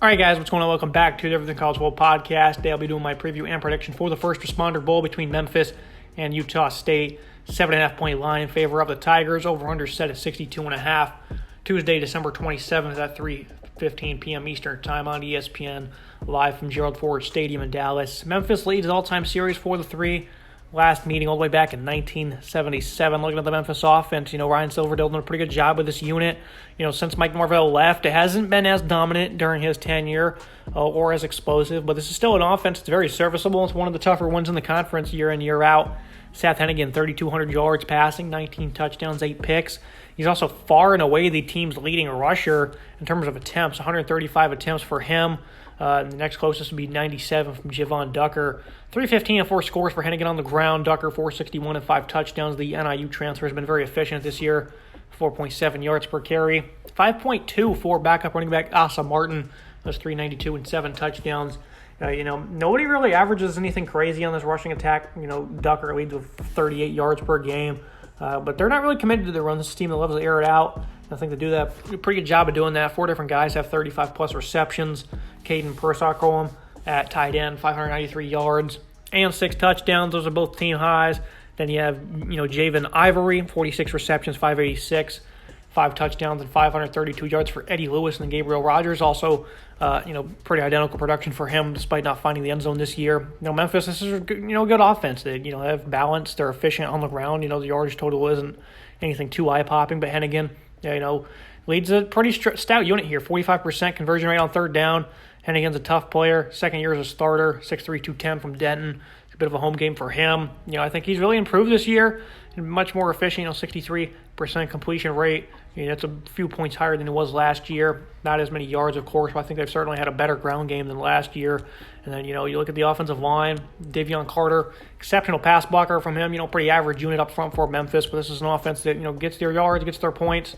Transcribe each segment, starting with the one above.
All right, guys, what's going on? Welcome back to the Everything College Bowl podcast. Today I'll be doing my preview and prediction for the First Responder Bowl between Memphis and Utah State. 7.5-point line in favor of the Tigers. Over-under set at 62.5. Tuesday, December 27th at 3:15 p.m. Eastern Time on ESPN, live from Gerald Ford Stadium in Dallas. Memphis leads the all-time series 4-3. Last meeting all the way back in 1977. Looking at the Memphis offense, Ryan Silverdale doing a pretty good job with this unit. Since Mike Norvell left, it hasn't been as dominant during his tenure or as explosive, but this is still an offense that's very serviceable. It's one of the tougher ones in the conference year in, year out. Seth Hennigan, 3,200 yards passing, 19 touchdowns, 8 picks. He's also far and away the team's leading rusher in terms of attempts, 135 attempts for him. The next closest would be 97 from Javon Ducker. 315 and 4 scores for Hennigan on the ground. Ducker, 461 and 5 touchdowns. The NIU transfer has been very efficient this year, 4.7 yards per carry. 5.2 for backup running back Asa Martin. Those 392 and 7 touchdowns. Nobody really averages anything crazy on this rushing attack. Ducker leads with 38 yards per game. But they're not really committed to the run. This is a team that loves to air it out. I think they do a pretty good job of doing that. 4 different guys have 35-plus receptions. Caden Persocco at tight end, 593 yards and 6 touchdowns. Those are both team highs. Then you have, Javen Ivory, 46 receptions, 586, 5 touchdowns, and 532 yards for Eddie Lewis. And then Gabriel Rogers also, pretty identical production for him despite not finding the end zone this year. Memphis, this is a good offense. They, have balance. They're efficient on the ground. The yardage total isn't anything too eye-popping. But Hennigan, leads a pretty stout unit here. 45% conversion rate on third down. Hennigan's a tough player. Second year as a starter. 6'3", 210 from Denton. It's a bit of a home game for him. I think he's really improved this year. And much more efficient. 63% completion rate. That's a few points higher than it was last year. Not as many yards, of course, but I think they've certainly had a better ground game than last year. And then, you look at the offensive line. Davion Carter, exceptional pass blocker from him. Pretty average unit up front for Memphis, but this is an offense that, gets their yards, gets their points.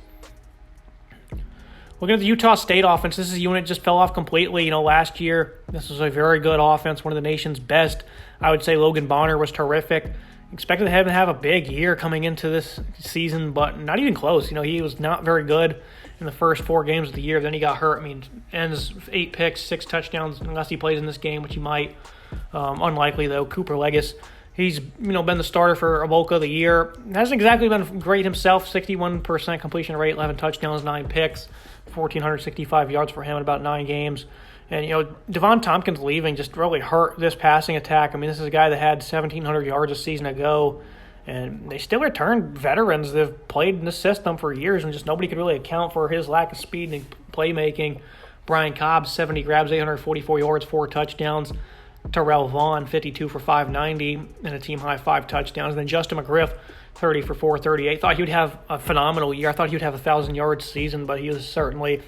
Looking at the Utah State offense, this is a unit just fell off completely. Last year, this was a very good offense, one of the nation's best. I would say Logan Bonner was terrific. Expected him to have a big year coming into this season, but not even close. He was not very good in the first 4 games of the year. Then he got hurt. Ends 8 picks, 6 touchdowns, unless he plays in this game, which he might. Unlikely, though. Cooper Legis, he's been the starter for a bulk of the year. Hasn't exactly been great himself. 61% completion rate, 11 touchdowns, 9 picks, 1,465 yards for him in about 9 games. And, Devon Tompkins leaving just really hurt this passing attack. This is a guy that had 1,700 yards a season ago, and they still return veterans that have played in this system for years, and just nobody could really account for his lack of speed and playmaking. Brian Cobb, 70 grabs, 844 yards, 4 touchdowns. Terrell Vaughn, 52 for 590, and a team-high 5 touchdowns. And then Justin McGriff, 30 for 438. Thought he would have a phenomenal year. I thought he would have a 1,000-yard season, but he was certainly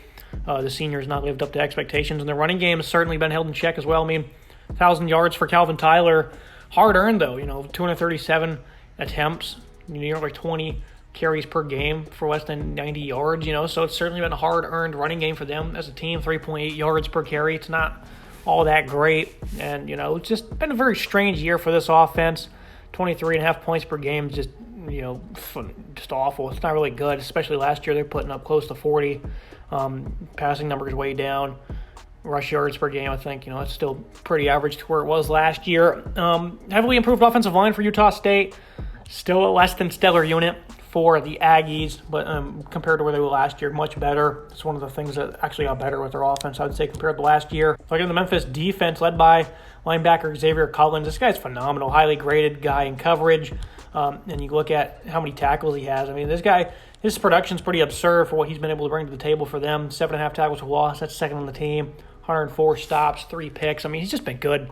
the senior has not lived up to expectations. And the running game has certainly been held in check as well. 1,000 yards for Calvin Tyler. Hard-earned, though. 237 attempts. Like 20 carries per game for less than 90 yards. So it's certainly been a hard-earned running game for them as a team. 3.8 yards per carry. It's not all that great. And, it's just been a very strange year for this offense. 23.5 points per game, just awful. It's not really good, especially last year. They're putting up close to 40. Passing numbers way down. Rush yards per game, I think, it's still pretty average to where it was last year. Heavily improved offensive line for Utah State. Still a less than stellar unit for the Aggies, but compared to where they were last year, much better. It's one of the things that actually got better with their offense, I would say, compared to last year. Looking at the Memphis defense, led by linebacker Xavier Collins. This guy's phenomenal, highly graded guy in coverage. And you look at how many tackles he has. This guy, his production's pretty absurd for what he's been able to bring to the table for them. 7.5 tackles for loss. That's second on the team. 104 stops, 3 picks. He's just been good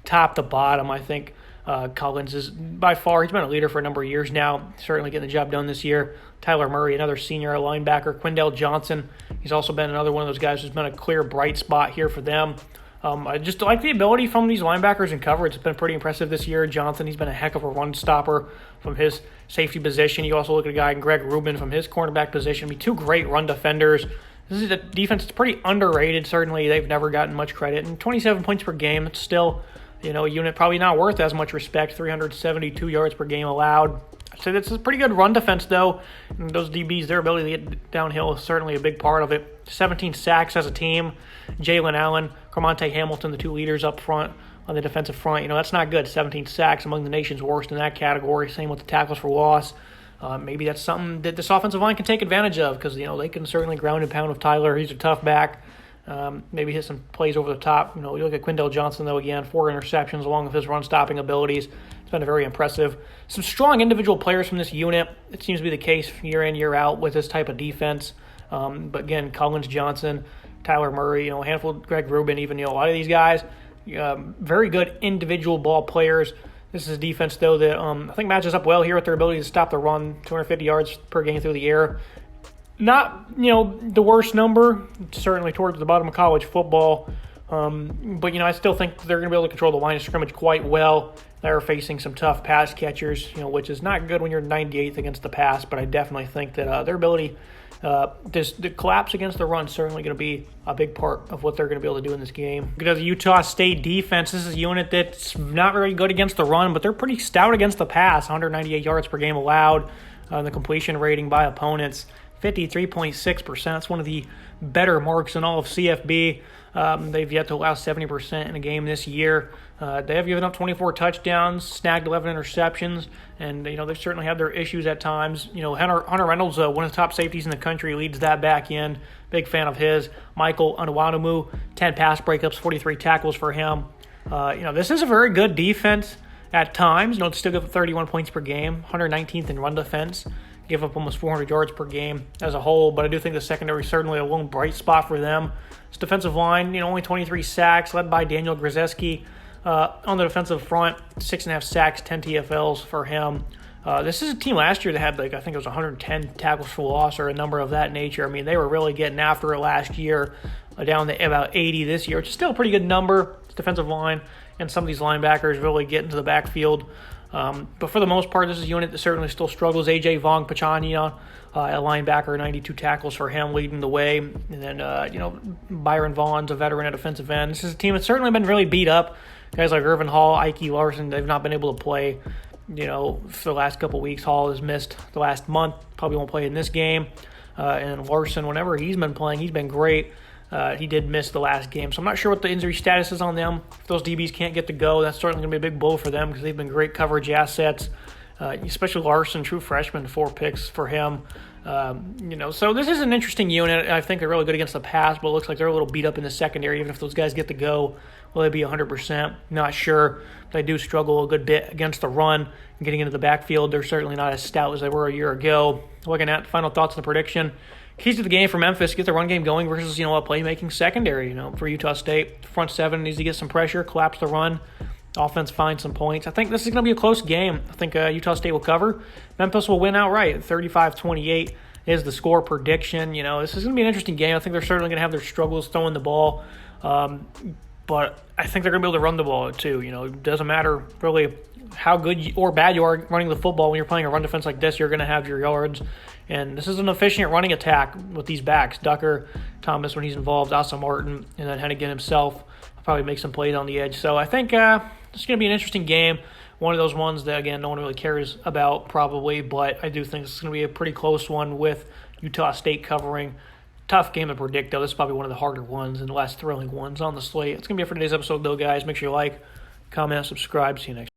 top to bottom. I think Collins is by far, he's been a leader for a number of years now. Certainly getting the job done this year. Tyler Murray, another senior linebacker. Quindell Johnson, he's also been another one of those guys who's been a clear bright spot here for them. I just like the ability from these linebackers in coverage. It's been pretty impressive this year. Johnson, he's been a heck of a run stopper from his safety position. You also look at a guy in Greg Rubin from his cornerback position. 2 great run defenders. This is a defense that's pretty underrated. Certainly, they've never gotten much credit. And 27 points per game, it's still, a unit probably not worth as much respect. 372 yards per game allowed. I'd say this is a pretty good run defense, though. And those DBs, their ability to get downhill is certainly a big part of it. 17 sacks as a team. Jalen Allen, Cromartie Hamilton, the two leaders up front on the defensive front. That's not good. 17 sacks, among the nation's worst in that category. Same with the tackles for loss. Maybe that's something that this offensive line can take advantage of because, they can certainly ground and pound with Tyler. He's a tough back. Maybe hit some plays over the top. You look at Quindell Johnson, though, again, 4 interceptions along with his run-stopping abilities. It's been very impressive. Some strong individual players from this unit. It seems to be the case year in, year out with this type of defense. But, again, Collins Johnson, Tyler Murray, a handful of Greg Rubin, even, a lot of these guys, very good individual ball players. This is a defense, though, that I think matches up well here with their ability to stop the run, 250 yards per game through the air. Not, the worst number, certainly towards the bottom of college football. But, I still think they're going to be able to control the line of scrimmage quite well. They're facing some tough pass catchers, which is not good when you're 98th against the pass. But I definitely think that their ability, the collapse against the run is certainly going to be a big part of what they're going to be able to do in this game. Because the Utah State defense, this is a unit that's not very good against the run, but they're pretty stout against the pass. 198 yards per game allowed. The completion rating by opponents, 53.6%. That's one of the better marks in all of CFB. They've yet to allow 70% in a game this year. They have given up 24 touchdowns, snagged 11 interceptions, and they certainly have their issues at times. Hunter Reynolds, one of the top safeties in the country, leads that back end. Big fan of his. Michael Onwuanumu, 10 pass breakups, 43 tackles for him. This is a very good defense at times. They still give up 31 points per game, 119th in run defense. Give up almost 400 yards per game as a whole, but I do think the secondary is certainly a lone bright spot for them. This defensive line, only 23 sacks, led by Daniel Grzeski. On the defensive front, 6.5 sacks, 10 TFLs for him. This is a team last year that had, I think it was 110 tackles for loss or a number of that nature. I mean, they were really getting after it last year, down to about 80 this year, which is still a pretty good number. This defensive line and some of these linebackers really get into the backfield. But for the most part, this is a unit that certainly still struggles. A.J. Vong Pachania, a linebacker, 92 tackles for him, leading the way. And then, Byron Vaughn's a veteran at defensive end. This is a team that's certainly been really beat up. Guys like Irvin Hall, Ike Larson, they've not been able to play, for the last couple weeks. Hall has missed the last month, probably won't play in this game. And Larson, whenever he's been playing, he's been great. He did miss the last game, so I'm not sure what the injury status is on them. If those DBs can't get to go, that's certainly going to be a big blow for them because they've been great coverage assets, especially Larson, true freshman, 4 picks for him. So this is an interesting unit. I think they're really good against the pass, but it looks like they're a little beat up in the secondary. Even if those guys get to go, will they be 100%? Not sure. They do struggle a good bit against the run and getting into the backfield. They're certainly not as stout as they were a year ago. Looking at final thoughts on the prediction. Keys to the game for Memphis, get the run game going versus, a playmaking secondary, for Utah State. Front 7 needs to get some pressure, collapse the run. Offense finds some points. I think this is going to be a close game. I think Utah State will cover. Memphis will win outright. 35-28 is the score prediction. This is going to be an interesting game. I think they're certainly going to have their struggles throwing the ball. But I think they're going to be able to run the ball, too. It doesn't matter really how good or bad you are running the football. When you're playing a run defense like this, you're going to have your yards. And this is an efficient running attack with these backs. Ducker, Thomas when he's involved, Asa Martin, and then Hennigan himself will probably make some plays on the edge. So I think it's going to be an interesting game. One of those ones that, again, no one really cares about probably, but I do think it's going to be a pretty close one with Utah State covering. Tough game to predict, though. This is probably one of the harder ones and the less thrilling ones on the slate. It's going to be it for today's episode, though, guys. Make sure you like, comment, subscribe. See you next time.